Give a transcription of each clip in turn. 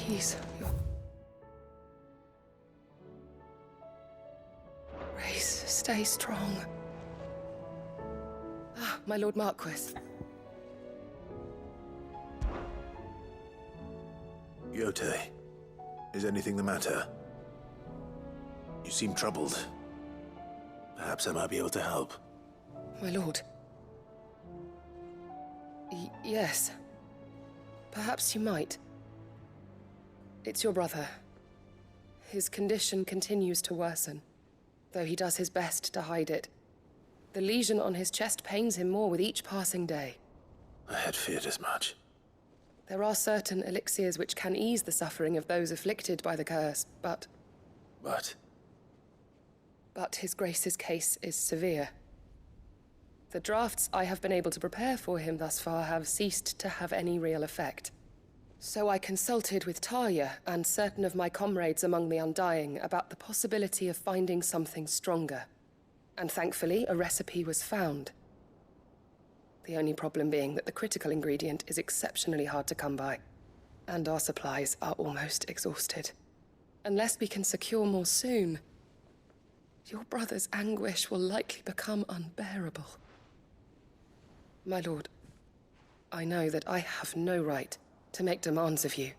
Please, Grace, stay strong. Ah, my Lord Marquis. Yote, is anything the matter? You seem troubled. Perhaps I might be able to help. My lord. Yes. Perhaps you might. It's your brother. His condition continues to worsen, though he does his best to hide it. The lesion on his chest pains him more with each passing day. I had feared as much. There are certain elixirs which can ease the suffering of those afflicted by the curse, but his Grace's case is severe. The drafts I have been able to prepare for him thus far have ceased to have any real effect. So I consulted with Talia and certain of my comrades among the Undying about the possibility of finding something stronger. And thankfully, a recipe was found. The only problem being that the critical ingredient is exceptionally hard to come by, and our supplies are almost exhausted. Unless we can secure more soon, your brother's anguish will likely become unbearable. My lord, I know that I have no right to make demands of you.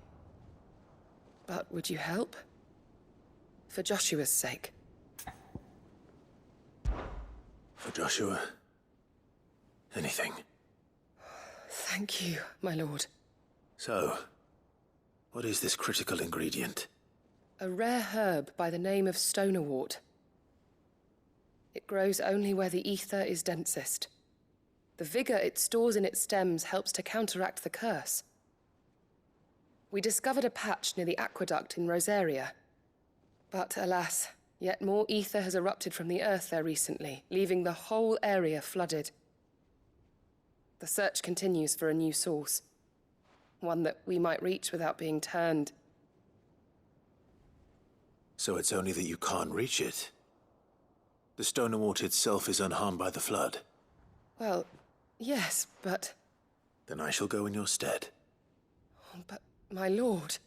But would you help? For Joshua's sake. For Joshua? Anything. Thank you, my lord. So, what is this critical ingredient? A rare herb by the name of stonerwort. It grows only where the ether is densest. The vigor it stores in its stems helps to counteract the curse. We discovered a patch near the aqueduct in Rosaria. But alas, yet more ether has erupted from the earth there recently, leaving the whole area flooded. The search continues for a new source. One that we might reach without being turned. So it's only that you can't reach it? The stonerwort itself is unharmed by the flood? Well, yes, but... Then I shall go in your stead. But, my lord...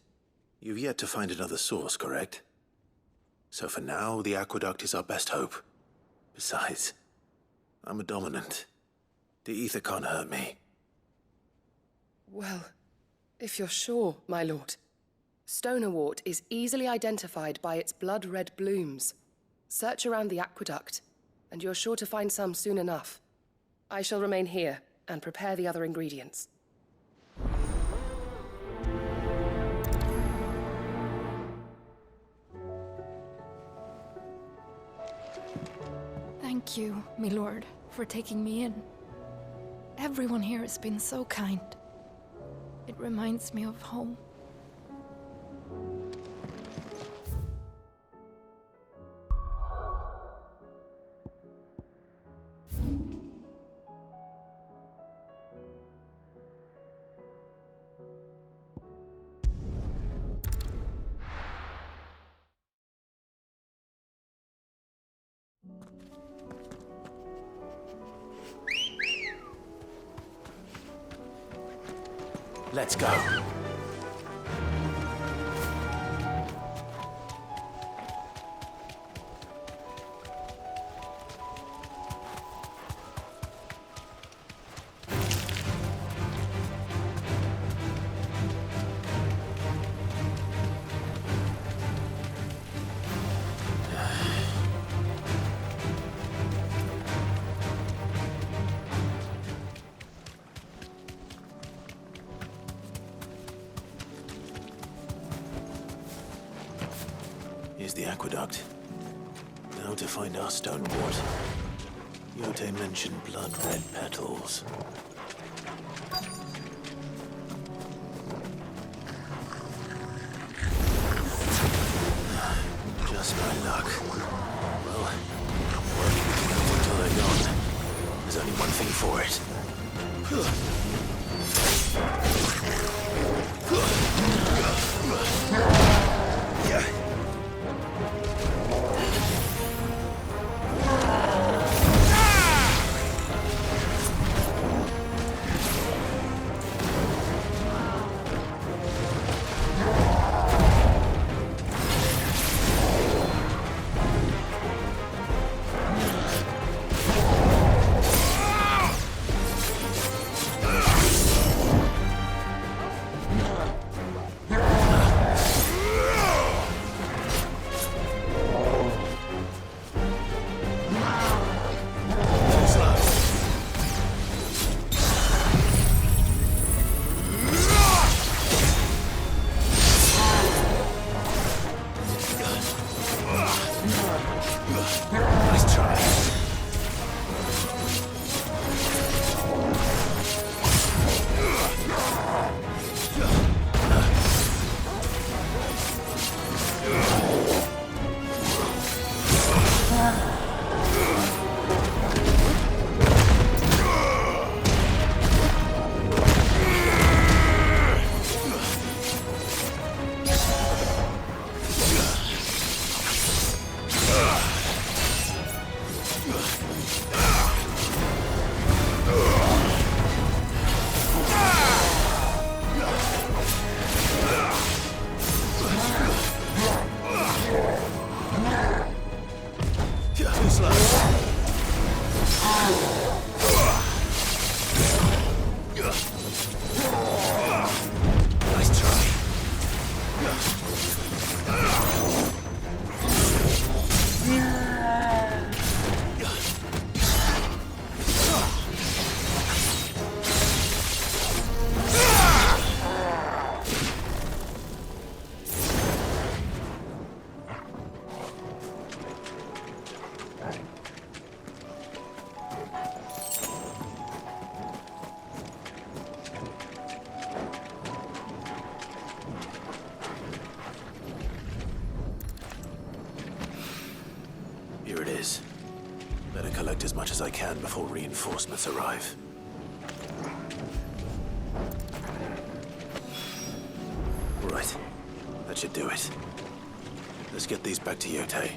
You've yet to find another source, correct? So for now, the aqueduct is our best hope. Besides, I'm a dominant. The ether can't hurt me. Well, if you're sure, my lord. Stonerwort is easily identified by its blood-red blooms. Search around the aqueduct, and you're sure to find some soon enough. I shall remain here and prepare the other ingredients. Thank you, my lord, for taking me in. Everyone here has been so kind. It reminds me of home. Let's go. Here's the aqueduct. Now to find our stonerwort. Yote mentioned blood-red petals. Just my luck. Well, won't be picking up until they're gone. There's only one thing for it. much as I can before reinforcements arrive. Right. That should do it. Let's get these back to Yotei.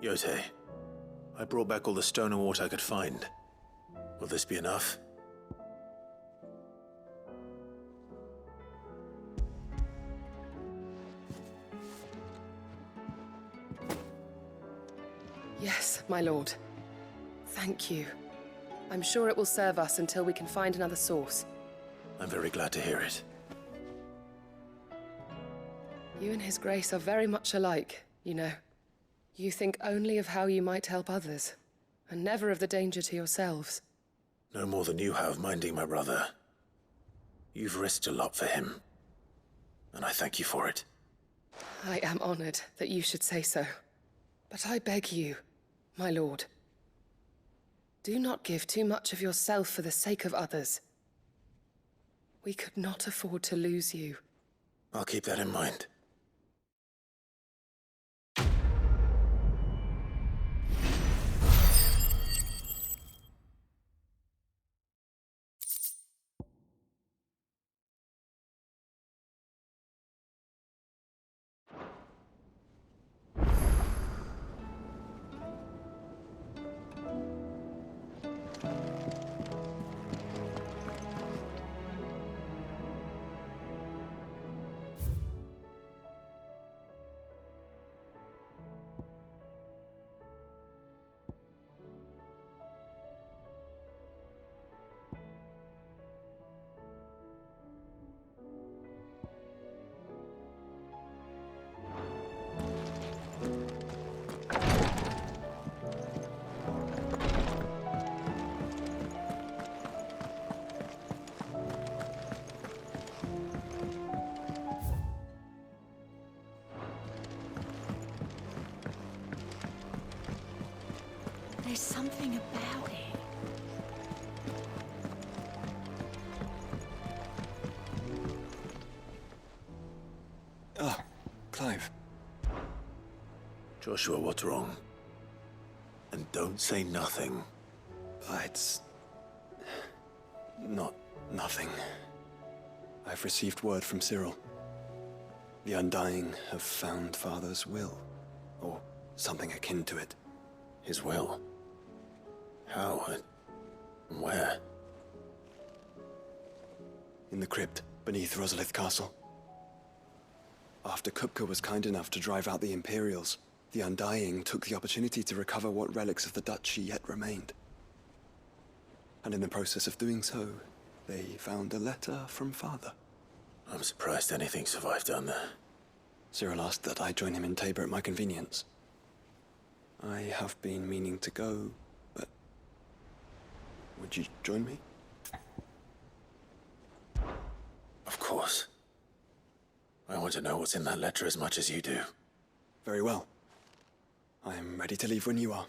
Yotei, I brought back all the stone and water I could find. Will this be enough? Yes, my lord. Thank you. I'm sure it will serve us until we can find another source. I'm very glad to hear it. You and His Grace are very much alike, you know. You think only of how you might help others, and never of the danger to yourselves. No more than you have minding my brother. You've risked a lot for him, and I thank you for it. I am honored that you should say so. But I beg you, my lord, do not give too much of yourself for the sake of others. We could not afford to lose you. I'll keep that in mind. There's something about it. Ah, Clive. Joshua, what's wrong? And don't say nothing. It's... not nothing. I've received word from Cyril. The Undying have found Father's will, or something akin to it. His will? How and where? In the crypt beneath Rosalith Castle. After Kupka was kind enough to drive out the Imperials, the Undying took the opportunity to recover what relics of the Duchy yet remained. And in the process of doing so, they found a letter from Father. I'm surprised anything survived down there. Cyril asked that I join him in Tabor at my convenience. I have been meaning to go, but... would you join me? Of course. I want to know what's in that letter as much as you do. Very well. I am ready to leave when you are.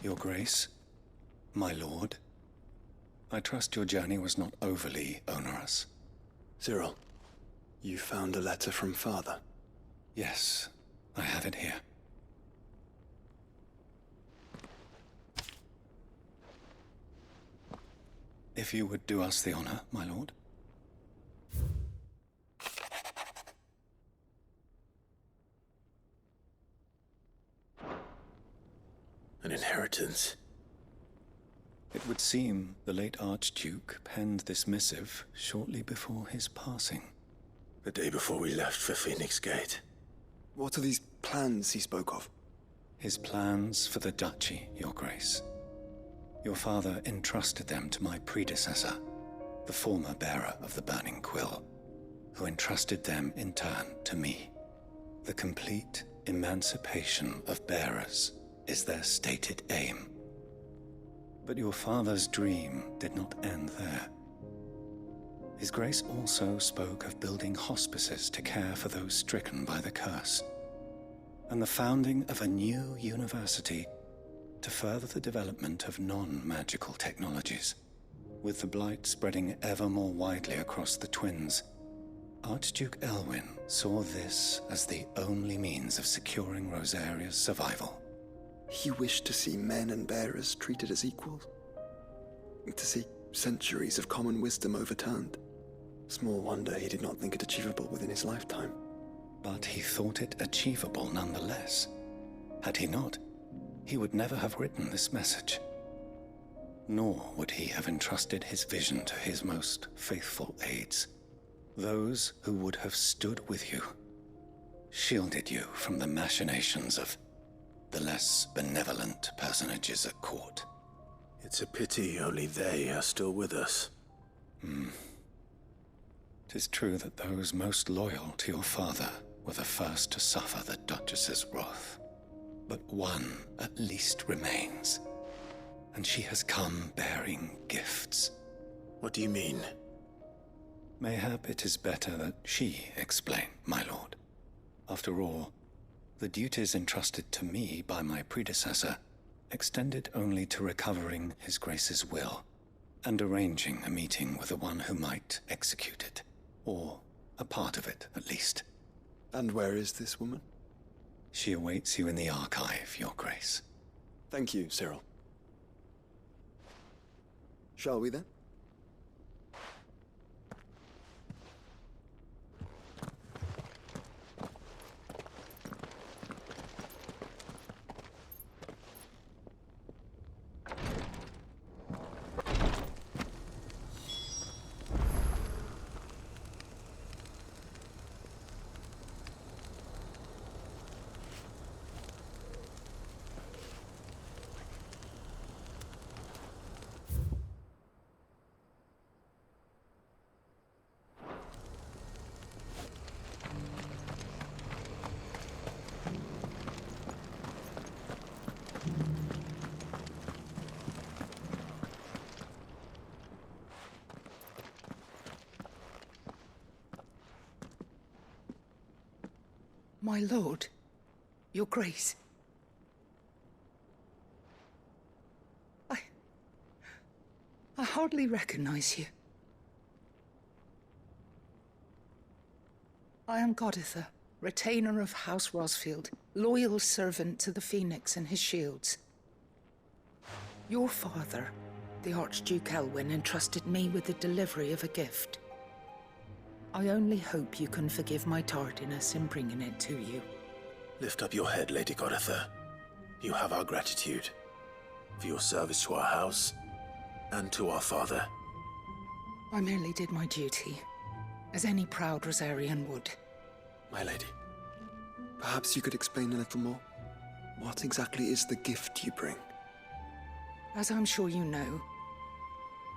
Your Grace, my lord, I trust your journey was not overly onerous. Cyril, you found a letter from Father? Yes, I have it here. If you would do us the honor, my lord. An inheritance. It would seem the late Archduke penned this missive shortly before his passing. The day before we left for Phoenix Gate. What are these plans he spoke of? His plans for the duchy, Your Grace. Your father entrusted them to my predecessor, the former bearer of the Burning Quill, who entrusted them in turn to me. The complete emancipation of bearers is their stated aim. But your father's dream did not end there. His Grace also spoke of building hospices to care for those stricken by the curse, and the founding of a new university to further the development of non-magical technologies. With the blight spreading ever more widely across the twins, Archduke Elwyn saw this as the only means of securing Rosaria's survival. He wished to see men and bearers treated as equals. To see centuries of common wisdom overturned. Small wonder he did not think it achievable within his lifetime. But he thought it achievable nonetheless. Had he not, he would never have written this message. Nor would he have entrusted his vision to his most faithful aides, those who would have stood with you, shielded you from the machinations of the less benevolent personages at court. It's a pity only they are still with us. 'Tis true that those most loyal to your father were the first to suffer the Duchess's wrath. But one at least remains, and she has come bearing gifts. What do you mean? Mayhap it is better that she explain, my lord. After all, the duties entrusted to me by my predecessor extended only to recovering His Grace's will and arranging a meeting with the one who might execute it, or a part of it at least. And where is this woman? She awaits you in the archive, Your Grace. Thank you, Cyril. Shall we then? My lord, your grace. I hardly recognize you. I am Goditha, retainer of House Rosfield, loyal servant to the Phoenix and his shields. Your father, the Archduke Elwyn, entrusted me with the delivery of a gift. I only hope you can forgive my tardiness in bringing it to you. Lift up your head, Lady Goditha. You have our gratitude for your service to our house and to our father. I merely did my duty, as any proud Rosarian would. My lady, perhaps you could explain a little more? What exactly is the gift you bring? As I'm sure you know,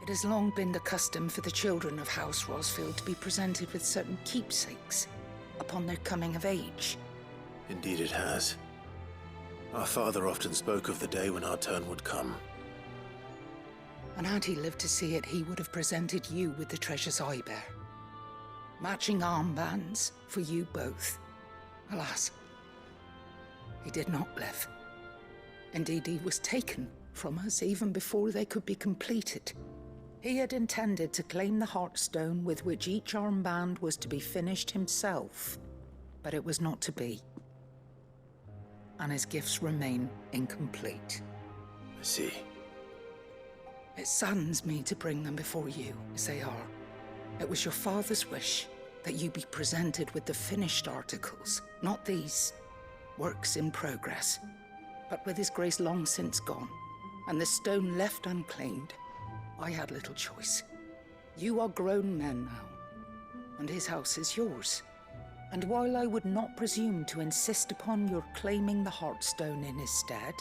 it has long been the custom for the children of House Rosfield to be presented with certain keepsakes upon their coming of age. Indeed it has. Our father often spoke of the day when our turn would come. And had he lived to see it, he would have presented you with the treasures I bear. Matching armbands for you both. Alas, he did not live. Indeed, he was taken from us even before they could be completed. He had intended to claim the Heartstone with which each armband was to be finished himself, but it was not to be. And his gifts remain incomplete. I see. It saddens me to bring them before you, as they are. It was your father's wish that you be presented with the finished articles, not these works in progress. But with his grace long since gone, and the stone left unclaimed, I had little choice. You are grown men now, and his house is yours. And while I would not presume to insist upon your claiming the Heartstone in his stead,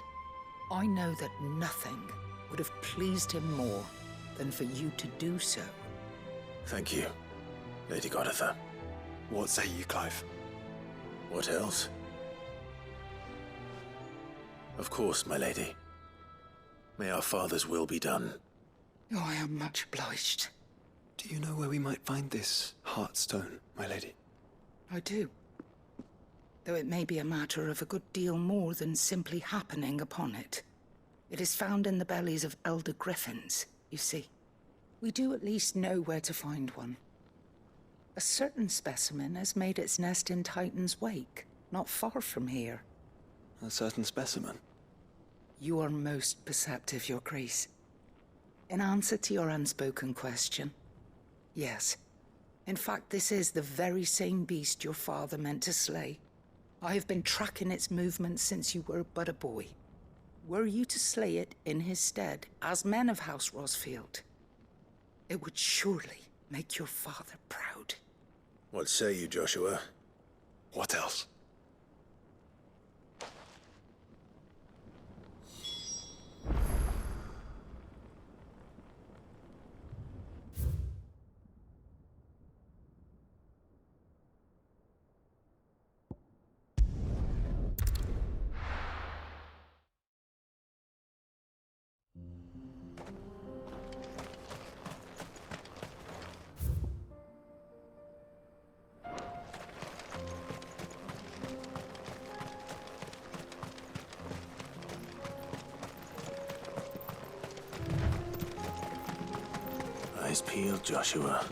I know that nothing would have pleased him more than for you to do so. Thank you, Lady Goditha. What say you, Clive? What else? Of course, my lady. May our father's will be done. Oh, I am much obliged. Do you know where we might find this Heartstone, my lady? I do. Though it may be a matter of a good deal more than simply happening upon it. It is found in the bellies of elder griffins, you see. We do at least know where to find one. A certain specimen has made its nest in Titan's Wake, not far from here. A certain specimen? You are most perceptive, Your Grace. In answer to your unspoken question, yes. In fact, this is the very same beast your father meant to slay. I have been tracking its movements since you were but a boy. Were you to slay it in his stead, as men of House Rosfield, it would surely make your father proud. What say you, Joshua? What else? Eyes peeled, Joshua.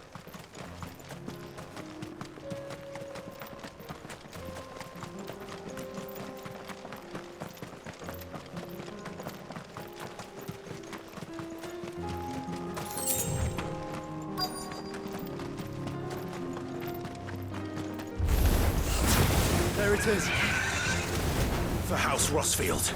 There it is. For House Rosfield.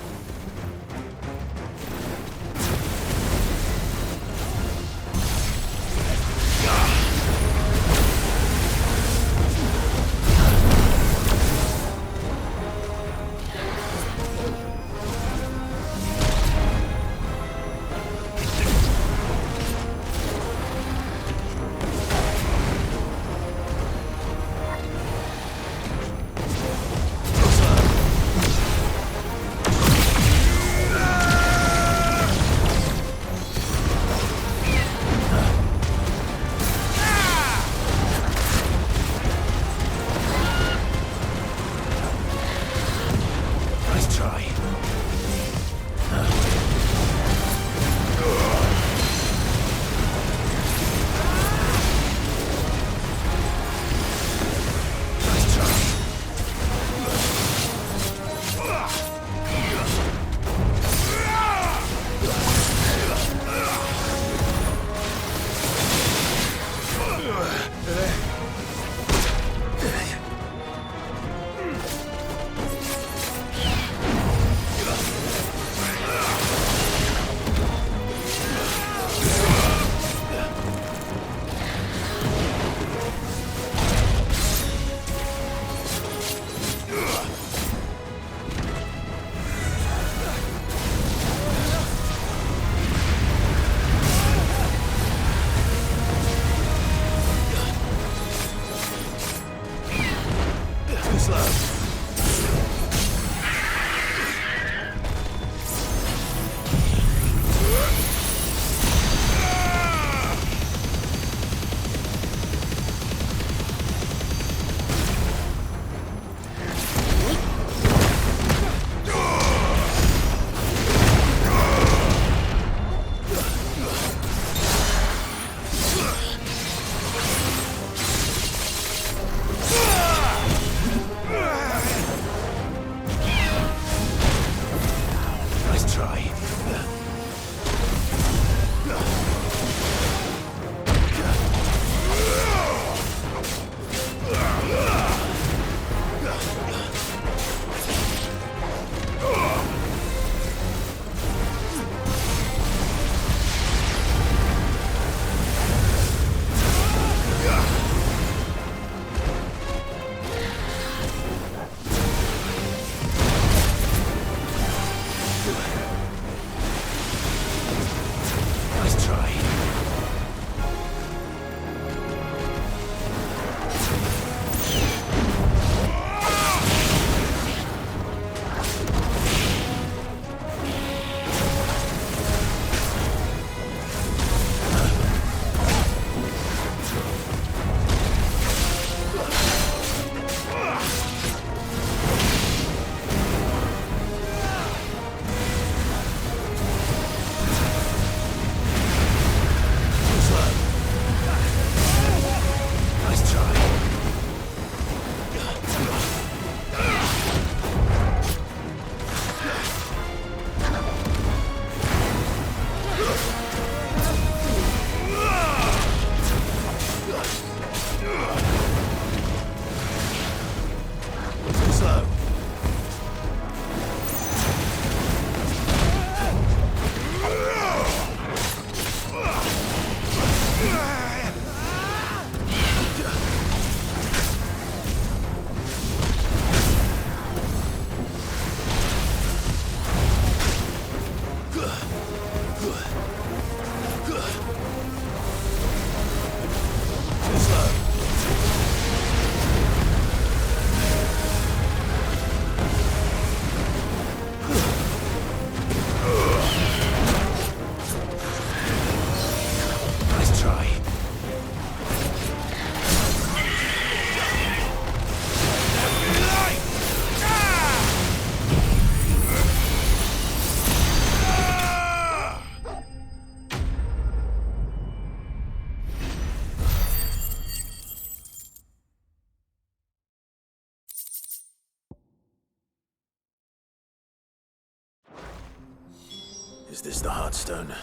Is this the Heartstone?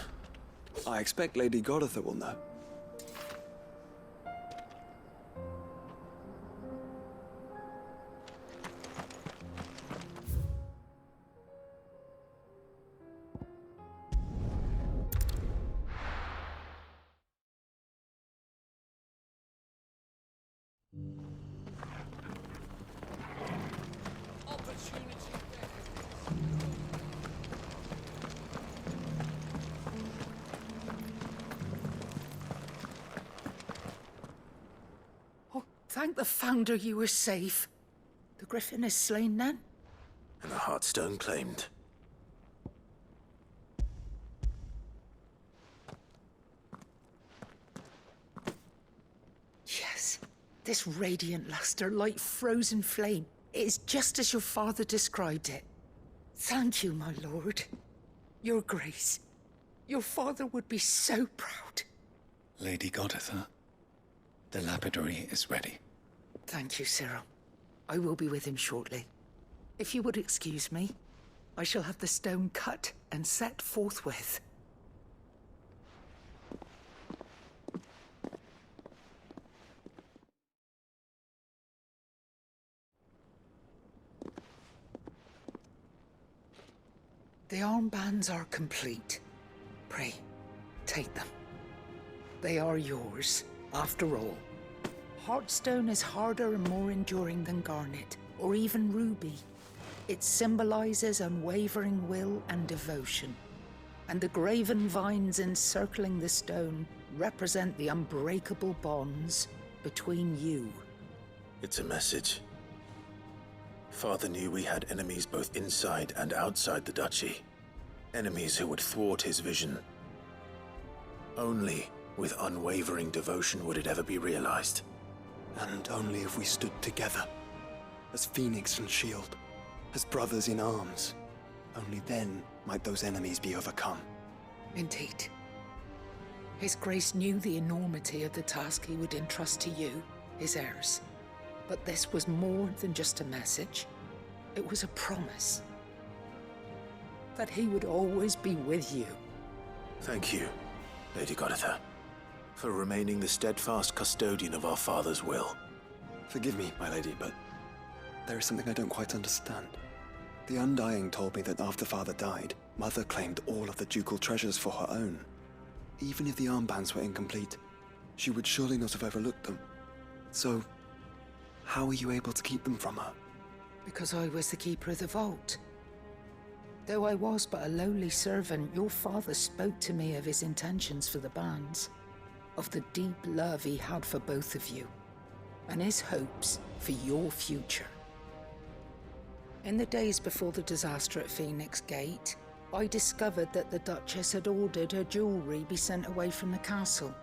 I expect Lady Goditha will know. Thank the Founder you were safe. The Griffin is slain then? And the Heartstone claimed. Yes. This radiant luster, like frozen flame. It is just as your father described it. Thank you, my lord. Your grace. Your father would be so proud. Lady Goditha, the lapidary is ready. Thank you, Cyril. I will be with him shortly. If you would excuse me, I shall have the stone cut and set forthwith. The armbands are complete. Pray, take them. They are yours, after all. Heartstone is harder and more enduring than garnet, or even ruby. It symbolizes unwavering will and devotion. And the graven vines encircling the stone represent the unbreakable bonds between you. It's a message. Father knew we had enemies both inside and outside the duchy. Enemies who would thwart his vision. Only with unwavering devotion would it ever be realized. And only if we stood together, as Phoenix and Shield, as brothers in arms, only then might those enemies be overcome. Indeed. His Grace knew the enormity of the task he would entrust to you, his heirs. But this was more than just a message. It was a promise. That he would always be with you. Thank you, Lady Goditha, for remaining the steadfast custodian of our father's will. Forgive me, my lady, but there is something I don't quite understand. The Undying told me that after Father died, Mother claimed all of the ducal treasures for her own. Even if the armbands were incomplete, she would surely not have overlooked them. So, how were you able to keep them from her? Because I was the keeper of the vault. Though I was but a lowly servant, your father spoke to me of his intentions for the bands, of the deep love he had for both of you, and his hopes for your future. In the days before the disaster at Phoenix Gate, I discovered that the Duchess had ordered her jewelry be sent away from the castle.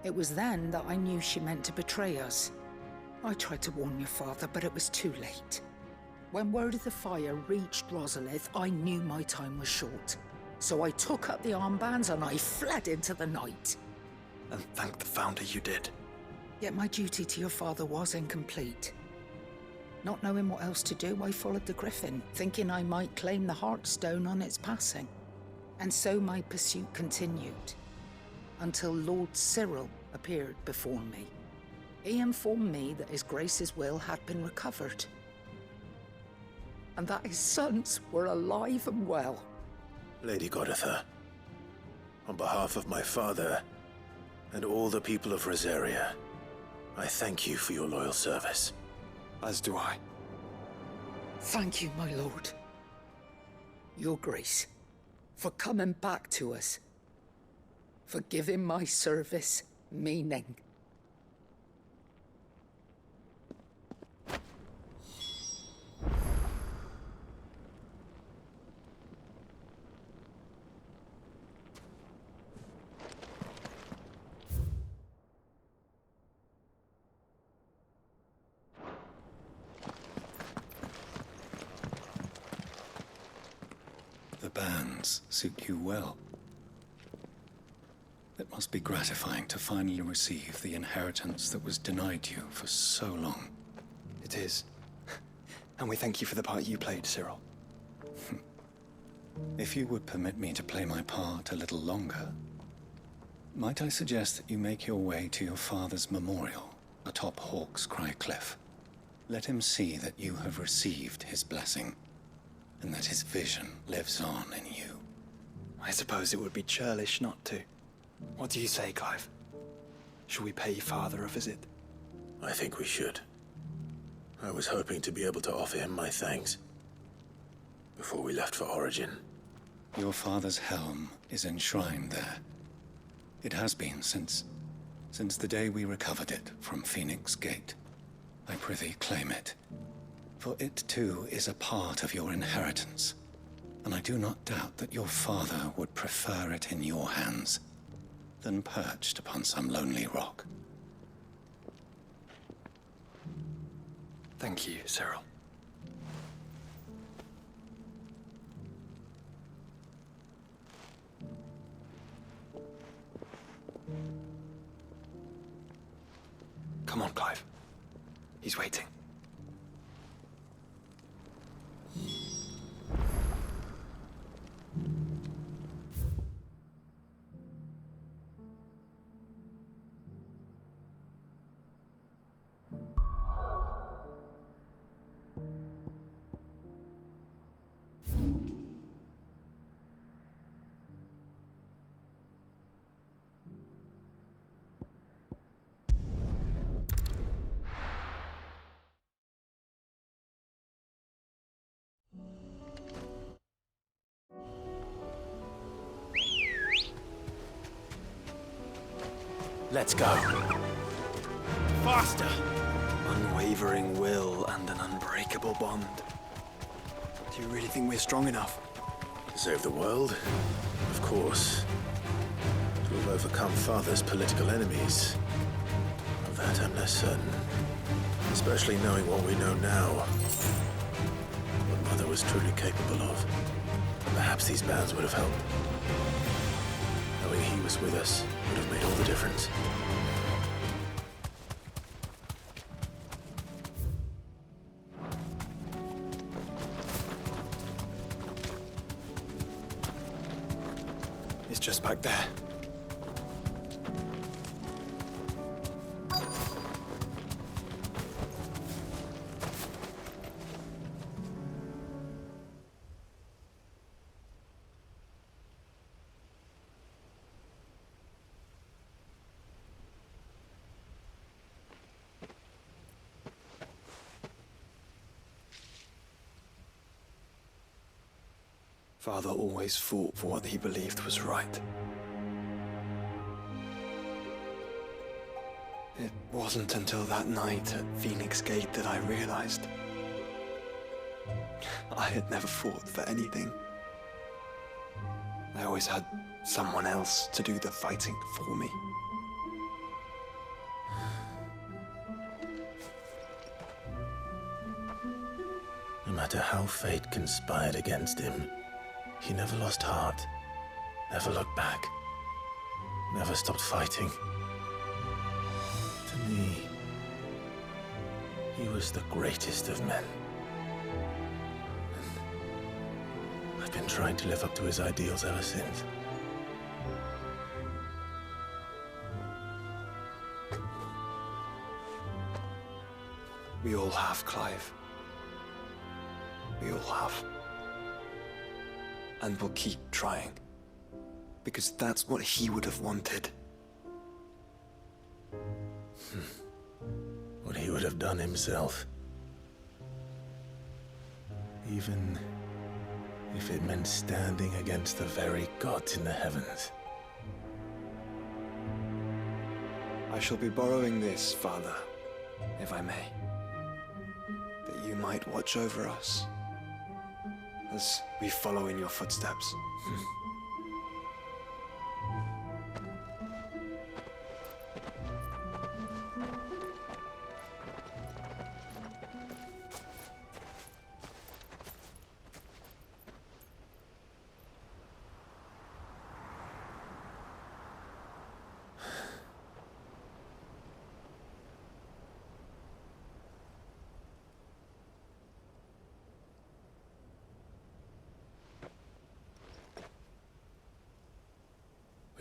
It was then that I knew she meant to betray us. I tried to warn your father, but it was too late. When word of the fire reached Rosalith, I knew my time was short. So I took up the armbands and I fled into the night. And thank the Founder you did. Yet my duty to your father was incomplete. Not knowing what else to do, I followed the Griffin, thinking I might claim the Heartstone on its passing. And so my pursuit continued, until Lord Cyril appeared before me. He informed me that His Grace's will had been recovered, and that his sons were alive and well. Lady Goditha, on behalf of my father and all the people of Rosaria, I thank you for your loyal service. As do I. Thank you, my lord. Your Grace, for coming back to us, for giving my service meaning. The bands suit you well. It must be gratifying to finally receive the inheritance that was denied you for so long. It is. And we thank you for the part you played, Cyril. If you would permit me to play my part a little longer, might I suggest that you make your way to your father's memorial atop Hawk's Cry Cliff? Let him see that you have received his blessing, and that his vision lives on in you. I suppose it would be churlish not to. What do you say, Clive? Should we pay Father a visit? I think we should. I was hoping to be able to offer him my thanks before we left for Origin. Your father's helm is enshrined there. It has been since the day we recovered it from Phoenix Gate. I prithee claim it, for it too is a part of your inheritance, and I do not doubt that your father would prefer it in your hands than perched upon some lonely rock. Thank you, Cyril. Come on, Clive. He's waiting. Let's go. Faster! Unwavering will and an unbreakable bond. Do you really think we're strong enough? To save the world? Of course. To have overcome Father's political enemies? Of that I'm less certain. Especially knowing what we know now. What Mother was truly capable of. Perhaps these bands would have helped. Knowing he was with us would have made all the difference. It's just back there. Father always fought for what he believed was right. It wasn't until that night at Phoenix Gate that I realized I had never fought for anything. I always had someone else to do the fighting for me. No matter how fate conspired against him, he never lost heart, never looked back, never stopped fighting. To me, he was the greatest of men. And I've been trying to live up to his ideals ever since. We all have, Clive. We all have. And we'll keep trying. Because that's what he would have wanted. What he would have done himself. Even if it meant standing against the very gods in the heavens. I shall be borrowing this, Father, if I may. That you might watch over us as we follow in your footsteps.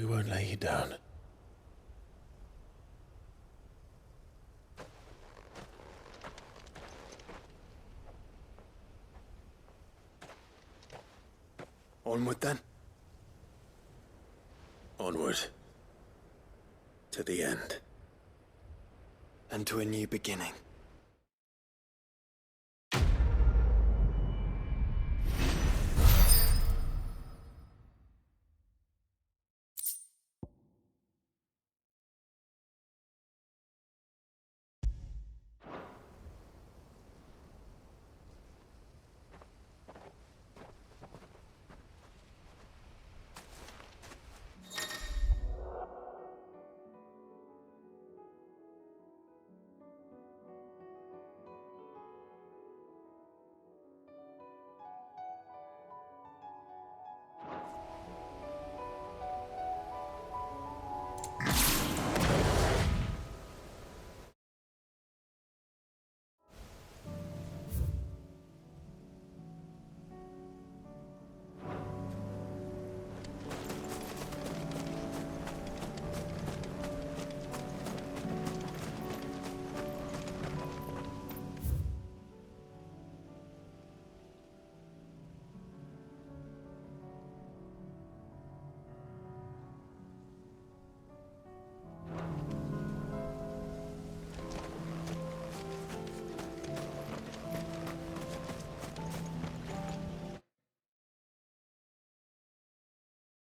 We won't lay you down. Onward then. Onward. To the end. And to a new beginning.